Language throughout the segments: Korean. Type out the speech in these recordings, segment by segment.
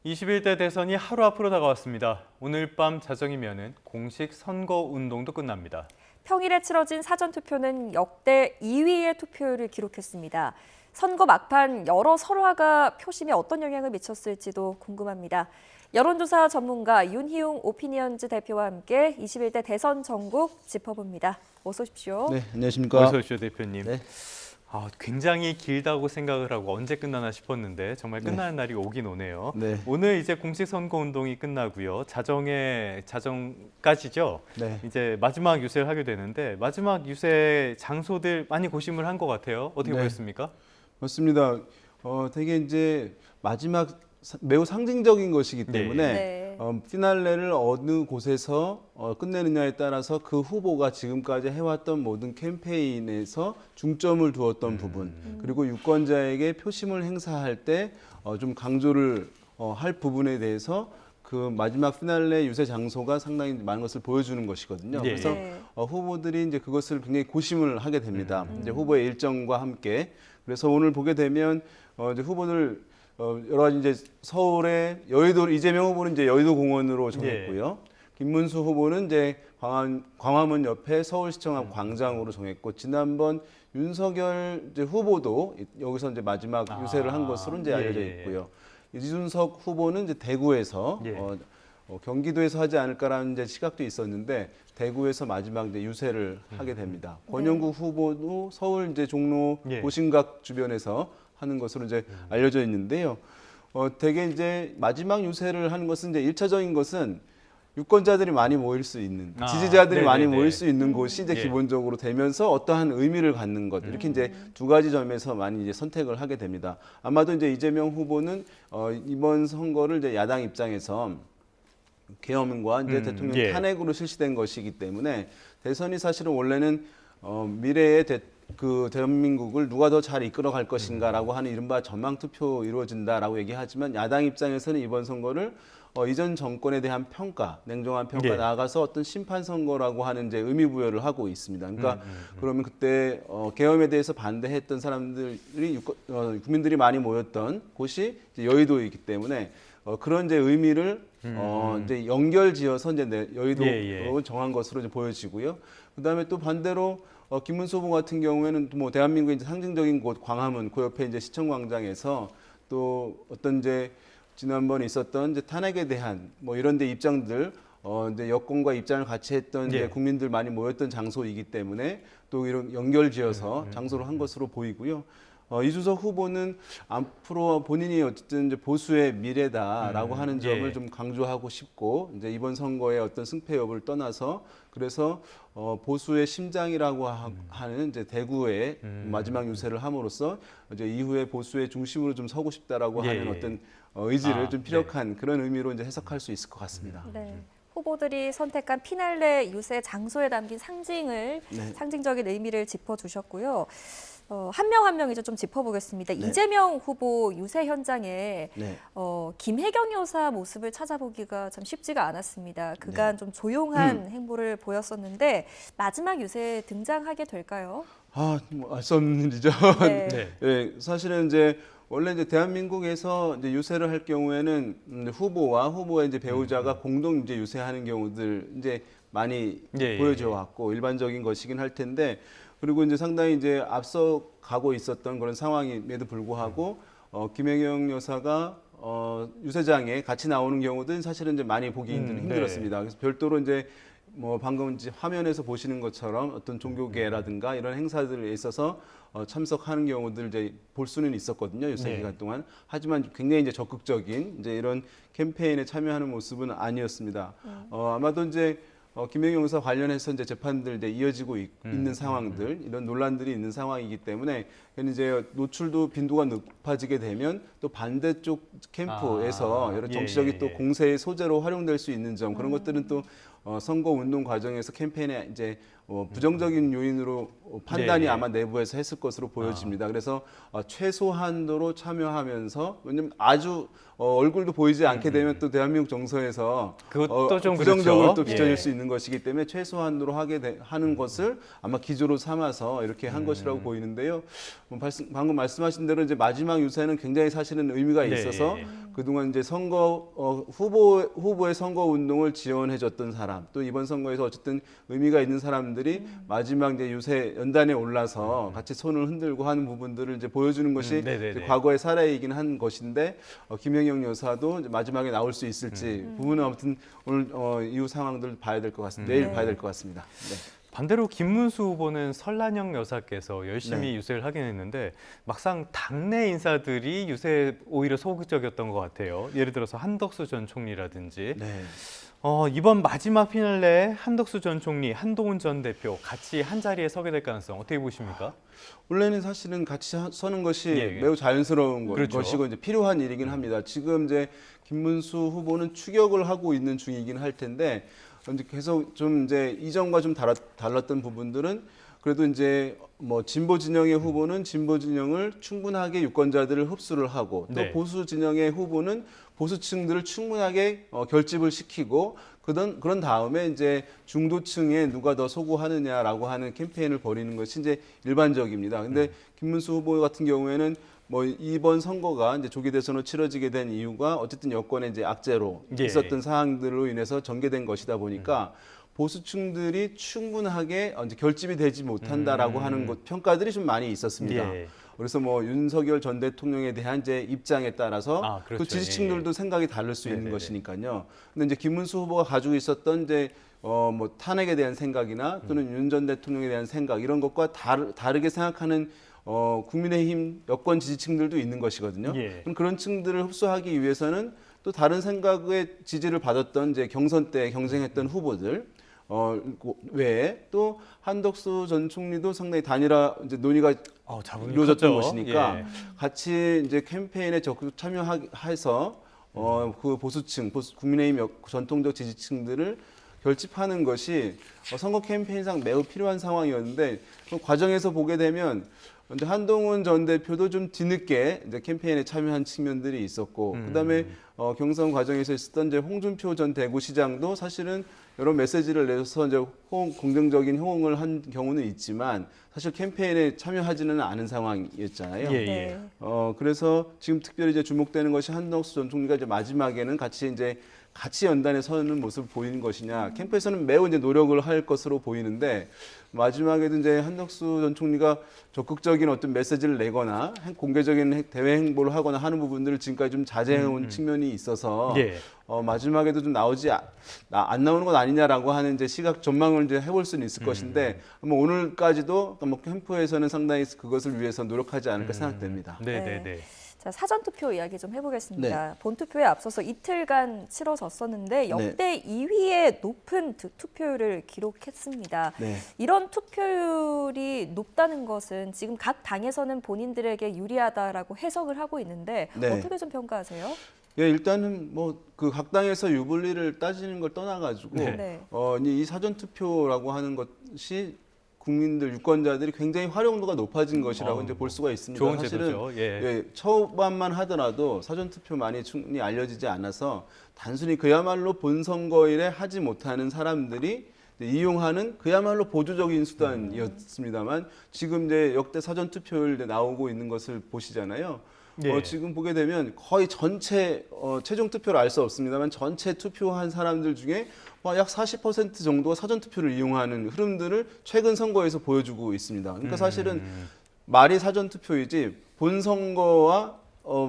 21대 대선이 하루 앞으로 다가왔습니다. 오늘 밤 자정이면은 공식 선거 운동도 끝납니다. 평일에 치러진 사전투표는 역대 2위의 투표율을 기록했습니다. 선거 막판 여러 설화가 표심에 어떤 영향을 미쳤을지도 궁금합니다. 여론조사 전문가 윤희웅 오피니언즈 대표와 함께 21대 대선 전국 짚어봅니다. 어서 오십시오. 네, 안녕하십니까. 어서 오십시오, 대표님. 네. 굉장히 길다고 생각을 하고 언제 끝나나 싶었는데 정말 끝나는 날이 오긴 오네요. 네. 오늘 이제 공식 선거 운동이 끝나고요. 자정까지죠. 네. 이제 마지막 유세를 하게 되는데 마지막 유세 장소들 많이 고심을 한 것 같아요. 어떻게 네. 보셨습니까? 맞습니다. 되게 이제 마지막 매우 상징적인 것이기 때문에 네. 피날레를 어느 곳에서 끝내느냐에 따라서 그 후보가 지금까지 해왔던 모든 캠페인에서 중점을 두었던 부분, 그리고 유권자에게 표심을 행사할 때 좀 강조를 할 부분에 대해서 그 마지막 피날레 유세 장소가 상당히 많은 것을 보여주는 것이거든요. 네. 그래서 후보들이 이제 그것을 굉장히 고심을 하게 됩니다. 이제 후보의 일정과 함께. 그래서 오늘 보게 되면 이제 후보들 여러 가지 이제 서울의 여의도 이재명 후보는 이제 여의도 공원으로 정했고요. 김문수 후보는 이제 광화문 옆에 서울시청 앞 광장으로 정했고, 지난번 윤석열 이제 후보도 여기서 이제 마지막 유세를 한 것으로 이제 알려져 있고요. 이준석 후보는 이제 대구에서 경기도에서 하지 않을까라는 이제 시각도 있었는데 대구에서 마지막 이제 유세를 하게 됩니다. 권영국 후보도 서울 이제 종로 보신각 주변에서 하는 것으로 이제 알려져 있는데요. 대개 이제 마지막 유세를 하는 것은 이제 1차적인 것은 유권자들이 많이 모일 수 있는, 지지자들이 많이 모일 수 있는 곳이 이제 기본적으로 되면서 어떠한 의미를 갖는 것, 이렇게 이제 두 가지 점에서 많이 이제 선택을 하게 됩니다. 아마도 이제 이재명 후보는 이번 선거를 이제 야당 입장에서 계엄과 이제 대통령 탄핵으로 실시된 것이기 때문에 대선이 사실은 원래는 미래의 대한민국을 누가 더 잘 이끌어갈 것인가라고 하는 이른바 전망투표 이루어진다라고 얘기하지만, 야당 입장에서는 이번 선거를 이전 정권에 대한 평가, 냉정한 평가 나아가서 어떤 심판 선거라고 하는 이제 의미 부여를 하고 있습니다. 그러니까 그러면 그때 계엄에 대해서 반대했던 사람들이 국민들이 많이 모였던 곳이 이제 여의도이기 때문에 그런 이제 의미를 이제 연결지어서 이제 여의도로 정한 것으로 이제 보여지고요. 그다음에 또 반대로 김문수 후보 같은 경우에는 뭐 대한민국의 이제 상징적인 곳 광화문 그 옆에 이제 시청광장에서 또 어떤 이제 지난번에 있었던 이제 탄핵에 대한 뭐 이런 데 입장들 이제 여권과 입장을 같이 했던 이제 국민들 많이 모였던 장소이기 때문에 또 이런 연결지어서 장소를 한 것으로 보이고요. 이준석 후보는 앞으로 본인이 어쨌든 이제 보수의 미래다라고 하는 점을 좀 강조하고 싶고, 이제 이번 선거의 어떤 승패 여부를 떠나서 그래서 보수의 심장이라고 하는 이제 대구에 마지막 유세를 함으로써 이제 이후에 보수의 중심으로 좀 서고 싶다라고 하는 어떤 의지를 좀 피력한 그런 의미로 이제 해석할 수 있을 것 같습니다. 후보들이 선택한 피날레 유세 장소에 담긴 상징적인 의미를 짚어주셨고요. 한 명 한 명 이제 좀 짚어보겠습니다. 이재명 후보 유세 현장에 김혜경 여사 모습을 찾아보기가 참 쉽지가 않았습니다. 그간 좀 조용한 행보를 보였었는데 마지막 유세에 등장하게 될까요? 뭐 알 수 없는 일이죠. 사실은 이제 원래 이제 대한민국에서 이제 유세를 할 경우에는 후보와 후보의 이제 배우자가 공동 이제 유세하는 경우들 이제 많이 보여져 왔고 일반적인 것이긴 할 텐데, 그리고 이제 상당히 이제 앞서 가고 있었던 그런 상황임에도 불구하고 김혜경 여사가 유세장에 같이 나오는 경우들은 사실은 이제 많이 보기 힘들었습니다. 그래서 별도로 이제 뭐 방금 이제 화면에서 보시는 것처럼 어떤 종교계라든가 이런 행사들에 있어서 참석하는 경우들 이제 볼 수는 있었거든요, 유세 기간 동안. 하지만 굉장히 이제 적극적인 이제 이런 캠페인에 참여하는 모습은 아니었습니다. 아마도 이제 김혜경 여사 관련해서 이제 재판들 이제 이어지고 있는 상황들, 이런 논란들이 있는 상황이기 때문에 이제 노출도 빈도가 높아지게 되면 또 반대쪽 캠프에서 여러 정치적인 또 공세의 소재로 활용될 수 있는 점, 그런 것들은 또 선거 운동 과정에서 캠페인에 이제 부정적인 요인으로 판단이 네. 아마 내부에서 했을 것으로 보여집니다. 그래서 최소한도로 참여하면서 왜냐면 아주 얼굴도 보이지 않게 되면 또 대한민국 정서에서 그것도 좀 부정적으로 그렇죠. 또 비춰질 예. 수 있는 것이기 때문에 최소한도로 하는 것을 아마 기조로 삼아서 이렇게 한 것이라고 보이는데요. 방금 말씀하신 대로 이제 마지막 유세는 굉장히 사실은 의미가 네. 있어서 그동안 이제 선거 후보의 선거 운동을 지원해줬던 사람, 또 이번 선거에서 어쨌든 의미가 있는 사람들이 마지막 이제 유세 연단에 올라서 같이 손을 흔들고 하는 부분들을 이제 보여주는 것이 이제 과거의 사례이긴 한 것인데 김영영 여사도 이제 마지막에 나올 수 있을지 부분은 아무튼 오늘 이후 상황들 봐야 될 것 같습니다. 내일 봐야 될 것 같습니다. 네. 반대로 김문수 후보는 설란영 여사께서 열심히 네. 유세를 하긴 했는데 막상 당내 인사들이 유세에 오히려 소극적이었던 것 같아요. 예를 들어서 한덕수 전 총리라든지 네. 이번 마지막 피날레에 한덕수 전 총리, 한동훈 전 대표 같이 한 자리에 서게 될 가능성 어떻게 보십니까? 원래는 사실은 같이 서는 것이 예. 매우 자연스러운 그렇죠. 것이고 이제 필요한 일이긴 합니다. 지금 이제 김문수 후보는 추격을 하고 있는 중이긴 할 텐데 이제 계속 좀 이제 이전과 좀 달랐던 부분들은 그래도 이제 뭐 진보 진영의 후보는 진보 진영을 충분하게 유권자들을 흡수를 하고 또 네. 보수 진영의 후보는 보수층들을 충분하게 결집을 시키고 그런 다음에 이제 중도층에 누가 더 소구하느냐라고 하는 캠페인을 벌이는 것이 이제 일반적입니다. 근데 김문수 후보 같은 경우에는 뭐 이번 선거가 이제 조기 대선으로 치러지게 된 이유가 어쨌든 여권의 이제 악재로 예. 있었던 사항들로 인해서 전개된 것이다 보니까 보수층들이 충분하게 이제 결집이 되지 못한다라고 하는 평가들이 좀 많이 있었습니다. 예. 그래서 뭐 윤석열 전 대통령에 대한 이제 입장에 따라서 그렇죠. 또 지지층들도 예. 생각이 다를 수 있는 네네네. 것이니까요. 근데 이제 김문수 후보가 가지고 있었던 이제 뭐 탄핵에 대한 생각이나 또는 윤 전 대통령에 대한 생각 이런 것과 다르게 생각하는 국민의힘 여권 지지층들도 있는 것이거든요. 예. 그럼 그런 층들을 흡수하기 위해서는 또 다른 생각의 지지를 받았던 이제 경선 때 경쟁했던 후보들 외에 또 한덕수 전 총리도 상당히 단일화 이제 논의가 자본이 이루어졌던 컸죠. 것이니까 예. 같이 이제 캠페인에 적극 참여해서 그 보수층, 국민의힘 전통적 지지층들을 결집하는 것이 선거 캠페인상 매우 필요한 상황이었는데 그 과정에서 보게 되면 이제 한동훈 전 대표도 좀 뒤늦게 이제 캠페인에 참여한 측면들이 있었고, 그다음에 경선 과정에서 있었던 이제 홍준표 전 대구시장도 사실은 여러 메시지를 내서 이제 긍정적인 호응을 한 경우는 있지만 사실 캠페인에 참여하지는 않은 상황이었잖아요. 예, 예. 네. 그래서 지금 특별히 이제 주목되는 것이 한덕수 전 총리가 이제 마지막에는 같이 연단에 서는 모습을 보이는 것이냐. 캠프에서는 매우 이제 노력을 할 것으로 보이는데 마지막에도 이제 한덕수 전 총리가 적극적인 어떤 메시지를 내거나 공개적인 대외 행보를 하거나 하는 부분들을 지금까지 좀 자제해온 측면이 있어서 예. 마지막에도 좀 안 나오는 것 아니냐라고 하는 이제 시각 전망을 이제 해볼 수는 있을 것인데 아마 오늘까지도 뭐 캠프에서는 상당히 그것을 위해서 노력하지 않을까 생각됩니다. 네, 네, 네. 자, 사전투표 이야기 좀 해보겠습니다. 본투표에 앞서서 이틀간 치러졌었는데 역대 2위의 높은 투표율을 기록했습니다. 네. 이런 투표율이 높다는 것은 지금 각 당에서는 본인들에게 유리하다라고 해석을 하고 있는데 네. 어떻게 좀 평가하세요? 예, 일단은 뭐 그 각 당에서 유불리를 따지는 걸 떠나가지고 네. 이 사전 투표라고 하는 것이 국민들 유권자들이 굉장히 활용도가 높아진 것이라고 이제 볼 수가 있습니다. 좋은 사실은 제도죠. 예. 초반만 하더라도 사전 투표만이 충분히 알려지지 않아서 단순히 그야말로 본 선거일에 하지 못하는 사람들이 이용하는 그야말로 보조적인 수단이었습니다만 지금 이제 역대 사전 투표율 나오고 있는 것을 보시잖아요. 예. 지금 보게 되면 거의 전체 최종 투표를 알 수 없습니다만 전체 투표한 사람들 중에 약 40% 정도가 사전 투표를 이용하는 흐름들을 최근 선거에서 보여주고 있습니다. 그러니까 사실은 말이 사전 투표이지 본 선거와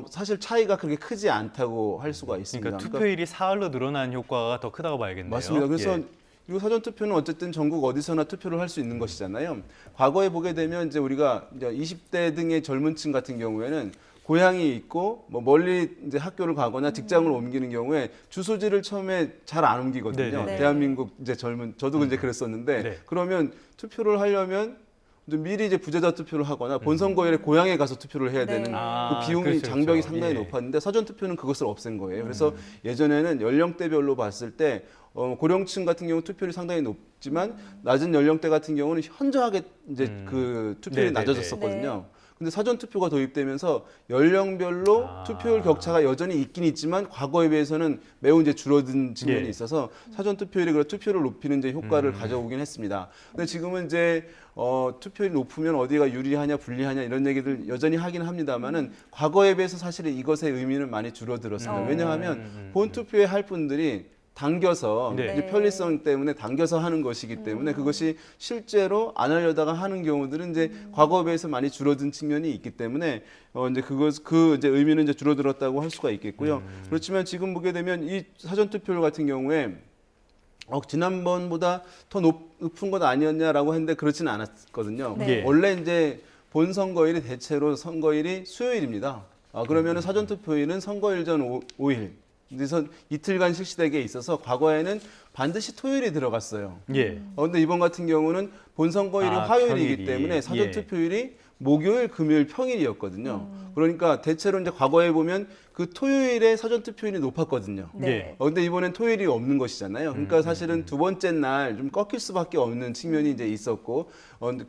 사실 차이가 그렇게 크지 않다고 할 수가 있습니다. 그러니까 투표율이 사흘로 늘어난 효과가 더 크다고 봐야겠네요. 맞습니다. 그래서 예. 이 사전 투표는 어쨌든 전국 어디서나 투표를 할 수 있는 것이잖아요. 과거에 보게 되면 이제 우리가 이제 20대 등의 젊은층 같은 경우에는 고향이 있고 뭐 멀리 이제 학교를 가거나 직장을 옮기는 경우에 주소지를 처음에 잘 안 옮기거든요. 네네. 대한민국 이제 저도 이제 그랬었는데 네. 그러면 투표를 하려면 미리 이제 부재자 투표를 하거나 본선거일에 고향에 가서 투표를 해야 되는 네. 그 비용이 그렇죠, 장벽이 그렇죠. 상당히 예. 높았는데 사전 투표는 그것을 없앤 거예요. 그래서 예전에는 연령대별로 봤을 때 고령층 같은 경우 투표율이 상당히 높지만 낮은 연령대 같은 경우는 현저하게 이제 그 투표율이 네네네. 낮아졌었거든요. 근데 사전 투표가 도입되면서 연령별로 투표율 격차가 여전히 있긴 있지만 과거에 비해서는 매우 이제 줄어든 측면이 예. 있어서 사전 투표율이 그 투표를 높이는 이제 효과를 가져오긴 했습니다. 근데 지금은 이제 투표율이 높으면 어디가 유리하냐 불리하냐 이런 얘기들 여전히 하긴 합니다만은 과거에 비해서 사실은 이것의 의미는 많이 줄어들었습니다. 왜냐하면 본 투표에 할 분들이 당겨서 네. 이제 편리성 때문에 당겨서 하는 것이기 때문에 그것이 실제로 안 하려다가 하는 경우들은 이제 과거에 비해서 많이 줄어든 측면이 있기 때문에 이제 그 이제 의미는 이제 줄어들었다고 할 수가 있겠고요. 그렇지만 지금 보게 되면 이 사전 투표율 같은 경우에 지난번보다 더 높은 것 아니었냐라고 했는데 그렇지는 않았거든요. 네. 원래 이제 본 선거일이 대체로 선거일이 수요일입니다. 그러면은 사전 투표일은 선거일 전 5일. 그래서 이틀간 실시되게 있어서 과거에는 반드시 토요일이 들어갔어요. 예. 근데 이번 같은 경우는 본선거일이 화요일이기 평일이. 때문에 사전 예. 투표일이 목요일, 금요일, 평일이었거든요. 그러니까 대체로 이제 과거에 보면 그 토요일에 사전 투표율이 높았거든요. 네. 예. 근데 이번엔 토요일이 없는 것이잖아요. 그러니까 사실은 두 번째 날 좀 꺾일 수밖에 없는 측면이 이제 있었고,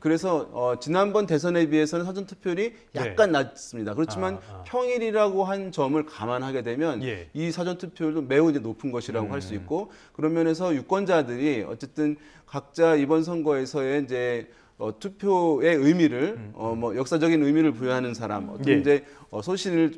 그래서 지난번 대선에 비해서는 사전 투표율이 약간 낮습니다. 그렇지만 평일이라고 한 점을 감안하게 되면 예. 이 사전 투표율도 매우 이제 높은 것이라고 할 수 있고, 그런 면에서 유권자들이 어쨌든 각자 이번 선거에서의 이제 투표의 의미를 뭐 역사적인 의미를 부여하는 사람, 어떤 예. 이제 소신을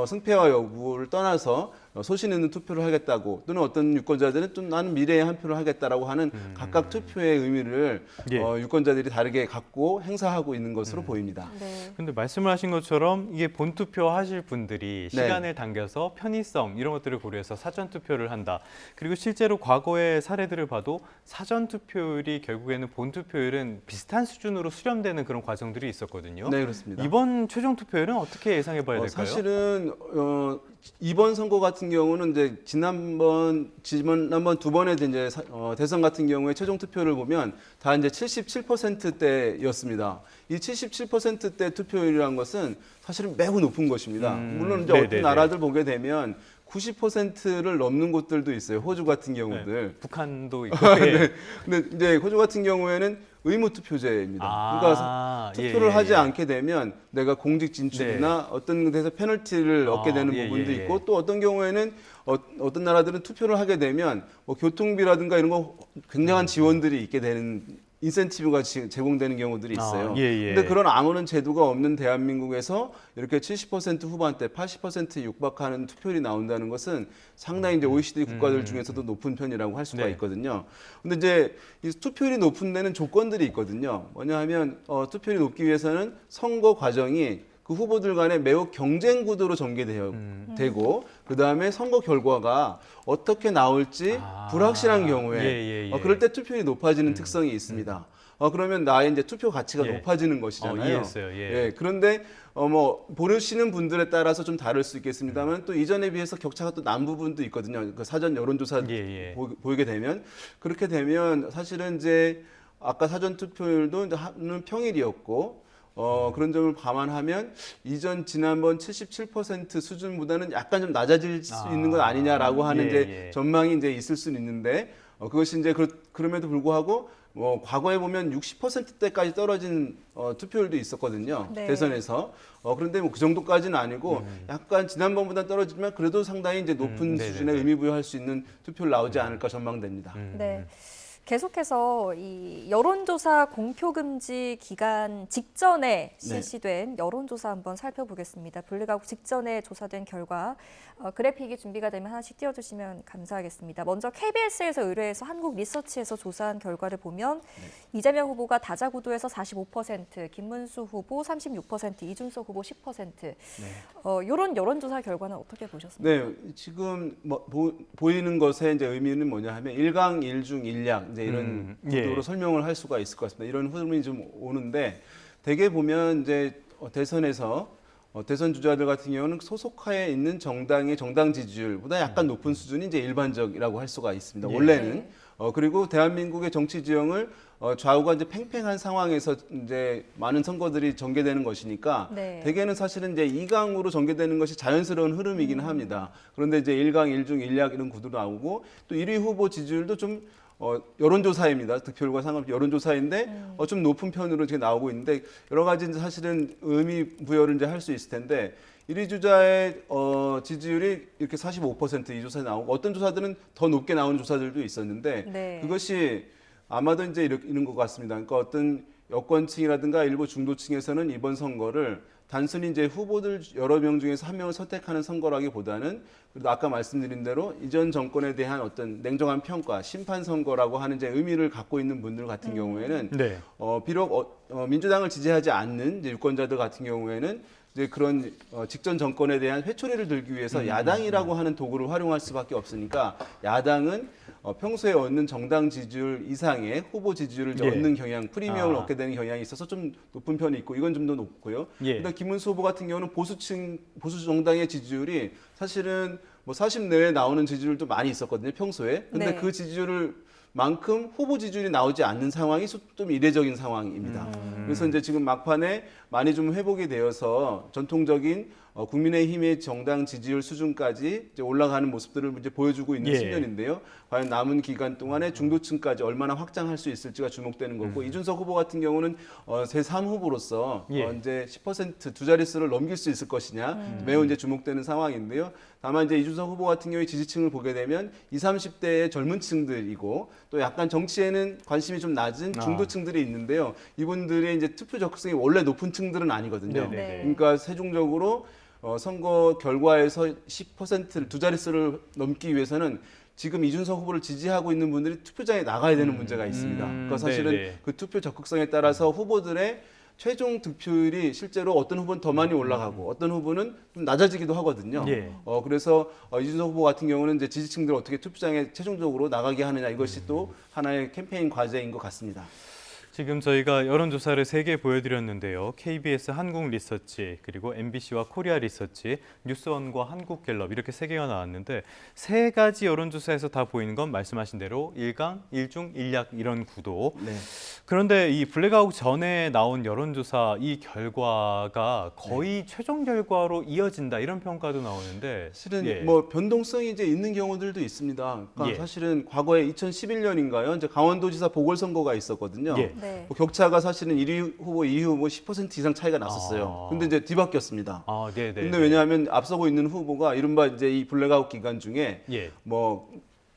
승패와 여부를 떠나서 소신 있는 투표를 하겠다고 또는 어떤 유권자들은 또 나는 미래에 한 표를 하겠다라고 하는 각각 투표의 의미를 예. 유권자들이 다르게 갖고 행사하고 있는 것으로 보입니다. 네. 근데 말씀을 하신 것처럼 이게 본투표 하실 분들이 네. 시간을 당겨서 편의성 이런 것들을 고려해서 사전 투표를 한다. 그리고 실제로 과거의 사례들을 봐도 사전 투표율이 결국에는 본 투표율은 비슷한 수준으로 수렴되는 그런 과정들이 있었거든요. 네, 그렇습니다. 이번 최종 투표율은 어떻게 예상해 봐야 될까요? 사실은 이번 선거 같은 경우는 이제 지난번 두 번의 이제 대선 같은 경우에 최종 투표를 보면 다 이제 77%대였습니다. 이 77%대 투표율이라는 것은 사실은 매우 높은 것입니다. 물론 이제 네네네. 어떤 나라들 보게 되면 90%를 넘는 곳들도 있어요. 호주 같은 경우들. 네, 북한도 있고. 네. 근데 이제 호주 같은 경우에는 의무 투표제입니다. 그러니까 투표를 하지 않게 되면 내가 공직 진출이나 어떤 데서 페널티를 얻게 되는 부분도 있고 또 어떤 경우에는 어떤 나라들은 투표를 하게 되면 뭐 교통비라든가 이런 거 굉장한 지원들이 있게 되는 인센티브가 제공되는 경우들이 있어요. 근데 그런 아무런 제도가 없는 대한민국에서 이렇게 70% 후반대, 80%에 육박하는 투표율이 나온다는 것은 상당히 이제 OECD 국가들 중에서도 높은 편이라고 할 수가 있거든요. 근데 이제 이 투표율이 높은 데는 조건들이 있거든요. 뭐냐 하면 투표율이 높기 위해서는 선거 과정이 그 후보들 간에 매우 경쟁 구도로 전개되고 그다음에 선거 결과가 어떻게 나올지 불확실한 경우에 그럴 때 투표율이 높아지는 특성이 있습니다. 그러면 나의 이제 투표 가치가 높아지는 것이잖아요. 이해했어요. 예. 그런데 뭐 보시는 분들에 따라서 좀 다를 수 있겠습니다만 또 이전에 비해서 격차가 또 난 부분도 있거든요. 그 사전 여론조사 보이게 되면 그렇게 되면 사실은 이제 아까 사전 투표율도 하는 평일이었고 그런 점을 감안하면 지난번 77% 수준보다는 약간 좀 낮아질 수 있는 것 아니냐라고 하는 이제 전망이 이제 있을 수는 있는데 그것이 이제 그럼에도 불구하고 과거에 보면 60%대까지 떨어진 투표율도 있었거든요. 네. 대선에서. 그런데 뭐 그 정도까지는 아니고 약간 지난번보다 떨어지지만 그래도 상당히 이제 높은 수준의 의미 부여할 수 있는 투표를 나오지 않을까 전망됩니다. 네. 계속해서 이 여론조사 공표 금지 기간 직전에 실시된 여론조사 한번 살펴보겠습니다. 분리가국 직전에 조사된 결과 그래픽이 준비가 되면 하나씩 띄워주시면 감사하겠습니다. 먼저 KBS에서 의뢰해서 한국리서치에서 조사한 결과를 보면 이재명 후보가 다자구도에서 45%, 김문수 후보 36%, 이준석 후보 10%. 이런 여론조사 결과는 어떻게 보셨습니까? 네, 지금 보이는 것의 이제 의미는 뭐냐 하면 1강, 1중, 1약 이제 이런 구도로 설명을 할 수가 있을 것 같습니다. 이런 흐름이 좀 오는데 대개 보면 이제 대선에서 대선 주자들 같은 경우는 소속하에 있는 정당의 정당 지지율보다 약간 높은 수준이 이제 일반적이라고 할 수가 있습니다. 원래는 그리고 대한민국의 정치 지형을 좌우가 이제 팽팽한 상황에서 이제 많은 선거들이 전개되는 것이니까 네. 대개는 사실은 이제 2강으로 전개되는 것이 자연스러운 흐름이긴 합니다. 그런데 이제 1강, 1중, 1약 이런 구도도 나오고 또 1위 후보 지지율도 좀 여론조사입니다. 득표율과 상관없이 여론조사인데 좀 높은 편으로 지금 나오고 있는데 여러 가지 이제 사실은 의미 부여를 이제 할 수 있을 텐데 1위 주자의 지지율이 이렇게 45% 이 조사에 나오고 어떤 조사들은 더 높게 나오는 조사들도 있었는데 네. 그것이 아마도 이제 이런 것 같습니다. 그러니까 어떤 여권층이라든가 일부 중도층에서는 이번 선거를 단순히 이제 후보들 여러 명 중에서 한 명을 선택하는 선거라기보다는 그래도 아까 말씀드린 대로 이전 정권에 대한 어떤 냉정한 평가, 심판 선거라고 하는 이제 의미를 갖고 있는 분들 같은 경우에는 네. 비록 민주당을 지지하지 않는 이제 유권자들 같은 경우에는 이제 그런 직전 정권에 대한 회초리를 들기 위해서 야당이라고 하는 도구를 활용할 수밖에 없으니까 야당은 평소에 얻는 정당 지지율 이상의 후보 지지율을 이제 예. 얻는 경향, 프리미엄을 얻게 되는 경향이 있어서 좀 높은 편이 있고 이건 좀 더 높고요. 예. 그다음 김문수 후보 같은 경우는 보수 정당의 지지율이 사실은 뭐 40 내외 나오는 지지율도 많이 있었거든요, 평소에. 근데 네. 그 지지율을 만큼 후보 지지율이 나오지 않는 상황이 좀 이례적인 상황입니다. 그래서 이제 지금 막판에 많이 좀 회복이 되어서 전통적인 국민의힘의 정당 지지율 수준까지 이제 올라가는 모습들을 이제 보여주고 있는 예. 측면인데요. 과연 남은 기간 동안에 중도층까지 얼마나 확장할 수 있을지가 주목되는 거고 이준석 후보 같은 경우는 제3 후보로서 예. 이제 10% 두 자릿수를 넘길 수 있을 것이냐 매우 이제 주목되는 상황인데요. 다만 이제 이준석 후보 같은 경우에 지지층을 보게 되면 20, 30대의 젊은 층들이고 또 약간 정치에는 관심이 좀 낮은 중도층들이 있는데요. 이분들의 이제 투표 적극성이 원래 높은 층들은 아니거든요. 네네네. 그러니까 세종적으로 선거 결과에서 10%를 두 자릿수를 넘기 위해서는 지금 이준석 후보를 지지하고 있는 분들이 투표장에 나가야 되는 문제가 있습니다. 그러니까 사실은 네네. 그 투표 적극성에 따라서 후보들의 최종 득표율이 실제로 어떤 후보는 더 많이 올라가고 어떤 후보는 좀 낮아지기도 하거든요. 예. 그래서 이준석 후보 같은 경우는 이제 지지층들 어떻게 투표장에 최종적으로 나가게 하느냐 이것이 또 하나의 캠페인 과제인 것 같습니다. 지금 저희가 여론조사를 3개 보여드렸는데요. KBS 한국리서치, 그리고 MBC와 코리아리서치, 뉴스원과 한국갤럽 이렇게 3개가 나왔는데 3가지 여론조사에서 다 보이는 건 말씀하신 대로 1강, 1중, 1약 이런 구도. 네. 그런데 이 블랙아웃 전에 나온 여론조사 이 결과가 거의 최종 결과로 이어진다 이런 평가도 나오는데 실은 예. 뭐 변동성이 이제 있는 경우들도 있습니다. 그러니까 예. 사실은 과거에 2011년인가요? 이제 강원도지사 보궐선거가 있었거든요. 예. 네. 뭐 격차가 사실은 1위 후보, 2위 후보 10% 이상 차이가 났었어요. 근데 이제 뒤바뀌었습니다. 아, 네, 네. 근데 왜냐하면 앞서고 있는 후보가 이른바 이제 이 블랙아웃 기간 중에 예. 뭐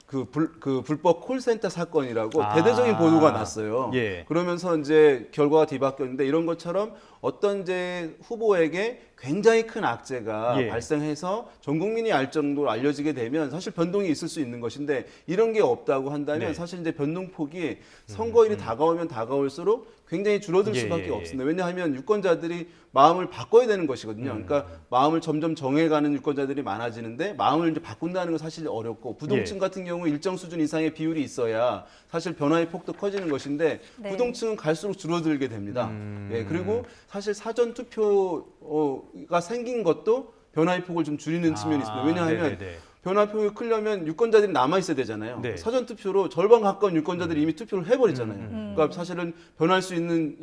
그 불법 콜센터 사건이라고 아. 대대적인 보도가 났어요. 예. 그러면서 이제 결과가 뒤바뀌었는데 이런 것처럼 어떤 이제 후보에게 굉장히 큰 악재가 예. 발생해서 전 국민이 알 정도로 알려지게 되면 사실 변동이 있을 수 있는 것인데 이런 게 없다고 한다면 네. 사실 이제 변동폭이 선거일이 다가오면 다가올수록 굉장히 줄어들 예, 수밖에 예, 예. 없습니다. 왜냐하면 유권자들이 마음을 바꿔야 되는 것이거든요. 그러니까 마음을 점점 정해가는 유권자들이 많아지는데 마음을 이제 바꾼다는 건 사실 어렵고 부동층 예. 같은 경우 일정 수준 이상의 비율이 있어야 사실 변화의 폭도 커지는 것인데 네. 부동층은 갈수록 줄어들게 됩니다. 예, 그리고 사실 사전 투표가 생긴 것도 변화의 폭을 좀 줄이는 측면이 있습니다. 왜냐하면 네네네. 변화폭이 크려면 유권자들이 남아 있어야 되잖아요. 네. 사전 투표로 절반 가까운 유권자들이 이미 투표를 해버리잖아요. 그러니까 사실은 변할 수 있는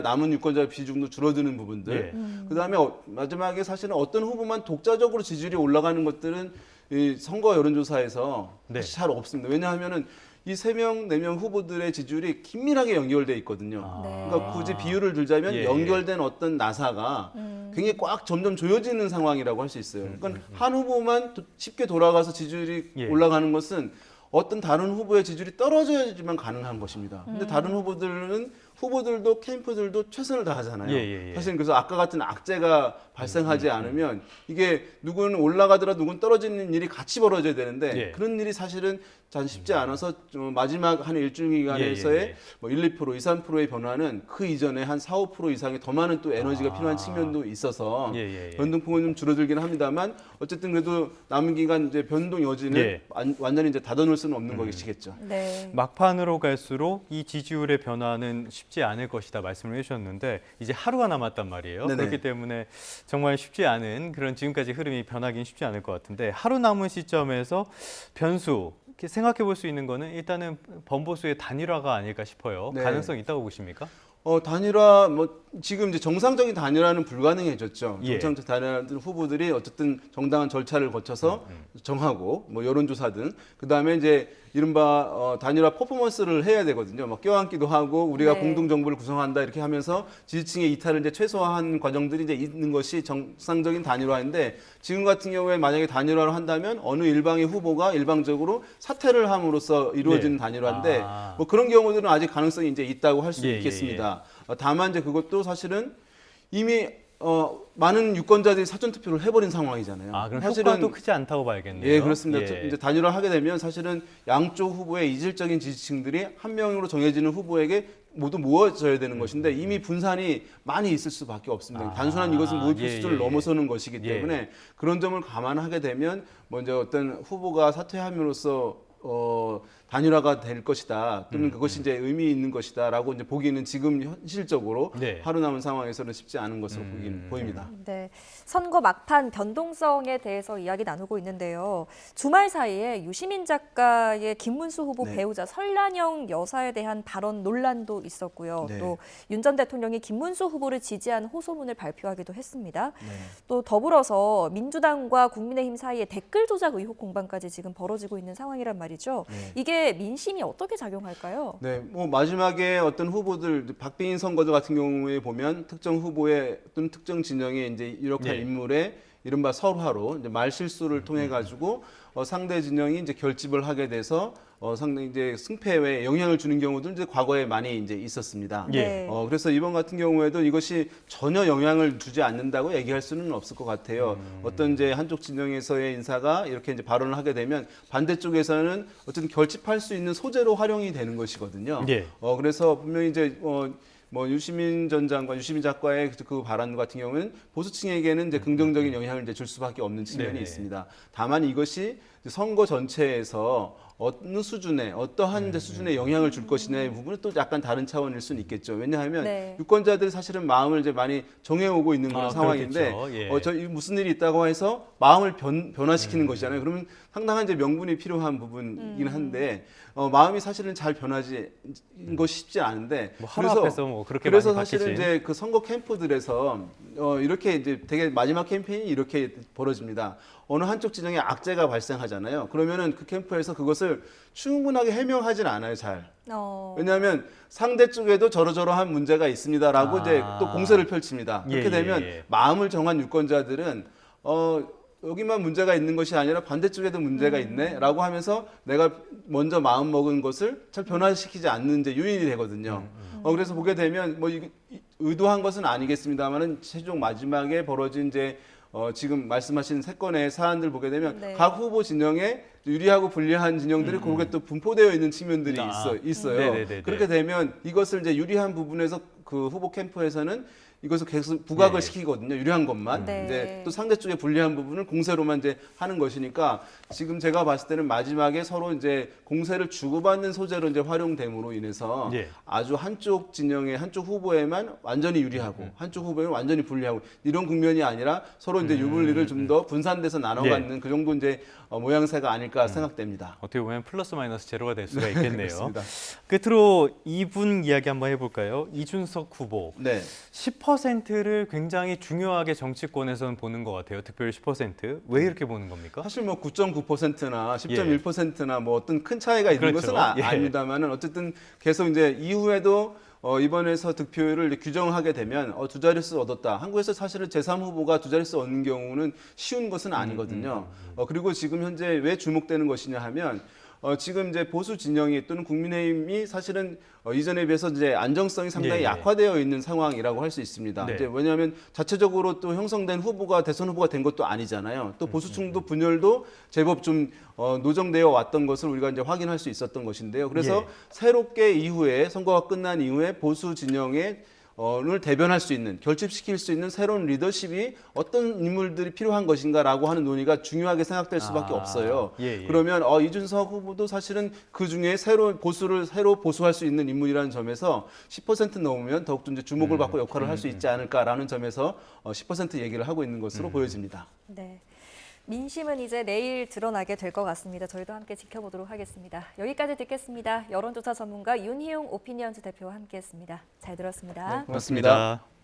남은 유권자 비중도 줄어드는 부분들. 예. 그다음에 마지막에 사실은 어떤 후보만 독자적으로 지지율이 올라가는 것들은 이 선거 여론조사에서 네. 사실 잘 없습니다. 왜냐하면은 이 3명, 4명 후보들의 지지율이 긴밀하게 연결돼 있거든요. 네. 그러니까 굳이 비율을 들자면 예, 연결된 어떤 나사가 굉장히 꽉 점점 조여지는 상황이라고 할 수 있어요. 그러니까 한 후보만 쉽게 돌아가서 지지율이 예. 올라가는 것은 어떤 다른 후보의 지지율이 떨어져야지만 가능한 것입니다. 근데 다른 후보들도 캠프들도 최선을 다하잖아요. 예. 사실 그래서 아까 같은 악재가 발생하지 않으면 이게 누구는 올라가더라 누구는 떨어지는 일이 같이 벌어져야 되는데 예. 그런 일이 사실은 잘 쉽지 않아서 좀 마지막 한 일주일 기간에서의 예. 뭐 1, 2%, 2, 3%의 변화는 그 이전에 한 4, 5% 이상의 더 많은 또 에너지가 필요한 측면도 있어서 예. 변동폭은 좀 줄어들긴 합니다만 어쨌든 그래도 남은 기간 이제 변동 여지는 예. 완전히 이제 닫아놓을 수는 없는 것이겠죠. 네. 막판으로 갈수록 이 지지율의 변화는 쉽지 않을 것이다 말씀을 해주셨는데 이제 하루가 남았단 말이에요. 네네. 그렇기 때문에 정말 쉽지 않은 그런 지금까지 흐름이 변하기는 쉽지 않을 것 같은데 하루 남은 시점에서 변수 생각해 볼 수 있는 거는 일단은 범보수의 단일화가 아닐까 싶어요. 네. 가능성 있다고 보십니까? 단일화 지금 이제 정상적인 단일화는 불가능해졌죠. 예. 정상적 단일화는 후보들이 어쨌든 정당한 절차를 거쳐서 정하고 여론조사 등 그다음에 이제 이른바 단일화 퍼포먼스를 해야 되거든요. 막 껴안기도 하고 우리가 네. 공동 정부를 구성한다 이렇게 하면서 지지층의 이탈을 이제 최소화한 과정들이 이제 있는 것이 정상적인 단일화인데 지금 같은 경우에 만약에 단일화를 한다면 어느 일방의 후보가 일방적으로 사퇴를 함으로써 이루어지는 네. 단일화인데 아. 그런 경우들은 아직 가능성이 이제 있다고 할 수 예, 있겠습니다. 다만 이제 그것도 사실은 이미 많은 유권자들이 사전 투표를 해버린 상황이잖아요. 그럼 사실은 효과도 크지 않다고 봐야겠네요. 예, 그렇습니다. 예. 이제 단일화 하게 되면 사실은 양쪽 후보의 이질적인 지지층들이 한 명으로 정해지는 후보에게 모두 모아져야 되는 것인데 이미 분산이 많이 있을 수밖에 없습니다. 단순한 이것은 모의표 예, 수준을 예, 예. 넘어서는 것이기 예. 때문에 그런 점을 감안하게 되면 먼저 어떤 후보가 사퇴함으로써 단일화가 될 것이다 또는 그것이 이제 의미 있는 것이다라고 이제 보기는 지금 현실적으로 네. 하루 남은 상황에서는 쉽지 않은 것으로 보입니다. 네, 선거 막판 변동성에 대해서 이야기 나누고 있는데요. 주말 사이에 유시민 작가의 김문수 후보 네. 배우자 설란영 여사에 대한 발언 논란도 있었고요. 네. 또 윤 전 대통령이 김문수 후보를 지지한 호소문을 발표하기도 했습니다. 네. 또 더불어서 민주당과 국민의힘 사이에 댓글 조작 의혹 공방까지 지금 벌어지고 있는 상황이란 말이죠. 네. 이게 민심이 어떻게 작용할까요? 네, 마지막에 어떤 후보들 박빙인 선거 같은 경우에 보면 특정 후보의 어떤 특정 진영의 이제 유력한 네. 인물의 이른바 설화로 이제 말 실수를 통해 가지고 상대 진영이 이제 결집을 하게 돼서 상당히 이제 승패에 영향을 주는 경우도 이제 과거에 많이 이제 있었습니다. 예. 그래서 이번 같은 경우에도 이것이 전혀 영향을 주지 않는다고 얘기할 수는 없을 것 같아요. 어떤 이제 한쪽 진영에서의 인사가 이렇게 이제 발언을 하게 되면 반대쪽에서는 어쨌든 결집할 수 있는 소재로 활용이 되는 것이거든요. 예. 그래서 분명히 이제 유시민 전 장관, 유시민 작가의 그 발언 같은 경우는 보수층에게는 이제 긍정적인 영향을 이제 줄 수밖에 없는 측면이 네네. 있습니다. 다만 이것이 선거 전체에서 어느 수준의 어떠한 이제 수준의 영향을 줄 것이냐의 부분은 또 약간 다른 차원일 수는 있겠죠. 왜냐하면 네. 유권자들이 사실은 마음을 이제 많이 정해오고 있는 그런 상황인데, 그렇겠죠. 예. 저 무슨 일이 있다고 해서 마음을 변화시키는 것이잖아요. 그러면 상당한 이제 명분이 필요한 부분이긴 한데 마음이 사실은 잘 변하지 것이 쉽지 않은데 하루 앞에서 그렇게 그래서 많이 사실은 바뀌지. 이제 그 선거 캠프들에서 이렇게 이제 되게 마지막 캠페인이 이렇게 벌어집니다. 어느 한쪽 진영에 악재가 발생하잖아요. 그러면은 그 캠프에서 그것을 충분하게 해명하진 않아요, 잘. 왜냐하면 상대 쪽에도 저러저러한 문제가 있습니다라고 이제 또 공세를 펼칩니다. 그렇게 되면 마음을 정한 유권자들은 여기만 문제가 있는 것이 아니라 반대쪽에도 문제가 있네라고 하면서 내가 먼저 마음 먹은 것을 잘 변화시키지 않는 이제 요인이 되거든요. 그래서 보게 되면 의도한 것은 아니겠습니다만은 최종 마지막에 벌어진 이제 지금 말씀하신 세 건의 사안들 보게 되면 네. 각 후보 진영에 유리하고 불리한 진영들이 그렇게 또 분포되어 있는 측면들이 있어요. 네네네네. 그렇게 되면 이것을 이제 유리한 부분에서 그 후보 캠프에서는 이것을 계속 부각을 네. 시키거든요. 유리한 것만. 네. 이제 또 상대 쪽에 불리한 부분을 공세로만 이제 하는 것이니까 지금 제가 봤을 때는 마지막에 서로 이제 공세를 주고받는 소재로 이제 활용됨으로 인해서 예. 아주 한쪽 진영의 한쪽 후보에만 완전히 유리하고 한쪽 후보에 완전히 불리하고 이런 국면이 아니라 서로 이제 유불리를 좀 더 분산돼서 나눠 갖는 그 정도 이제 모양새가 아닐까 생각됩니다. 어떻게 보면 플러스 마이너스 제로가 될 수가 있겠네요. 그렇습니다. 끝으로 이분 이야기 한번 해볼까요? 이준석 후보. 네. 10%를 굉장히 중요하게 정치권에서는 보는 것 같아요. 특별히 10%. 왜 이렇게 보는 겁니까? 사실 9.9%나 10.1%나 어떤 큰 차이가 있는 그렇죠. 것은 예. 아닙니다만은 어쨌든 계속 이제 이후에도 이번에서 득표율을 규정하게 되면 두 자릿수 얻었다. 한국에서 사실은 제3후보가 두 자릿수 얻는 경우는 쉬운 것은 아니거든요. 그리고 지금 현재 왜 주목되는 것이냐 하면 지금 이제 보수 진영이 또는 국민의힘이 사실은 이전에 비해서 이제 안정성이 상당히 예, 예. 약화되어 있는 상황이라고 할 수 있습니다. 네. 이제 왜냐하면 자체적으로 또 형성된 후보가 대선 후보가 된 것도 아니잖아요. 또 보수층도 분열도 제법 좀 노정되어 왔던 것을 우리가 이제 확인할 수 있었던 것인데요. 그래서 예. 새롭게 이후에 선거가 끝난 이후에 보수 진영의 를 대변할 수 있는, 결집시킬 수 있는 새로운 리더십이 어떤 인물들이 필요한 것인가라고 하는 논의가 중요하게 생각될 수밖에 없어요. 예, 예. 그러면 이준석 후보도 사실은 그 중에 새로 보수할 수 있는 인물이라는 점에서 10% 넘으면 더욱더 이제 주목을 받고 역할을 할 수 있지 않을까라는 점에서 10% 얘기를 하고 있는 것으로 보여집니다. 네. 민심은 이제 내일 드러나게 될 것 같습니다. 저희도 함께 지켜보도록 하겠습니다. 여기까지 듣겠습니다. 여론조사 전문가 윤희용 오피니언즈 대표와 함께했습니다. 잘 들었습니다. 고맙습니다.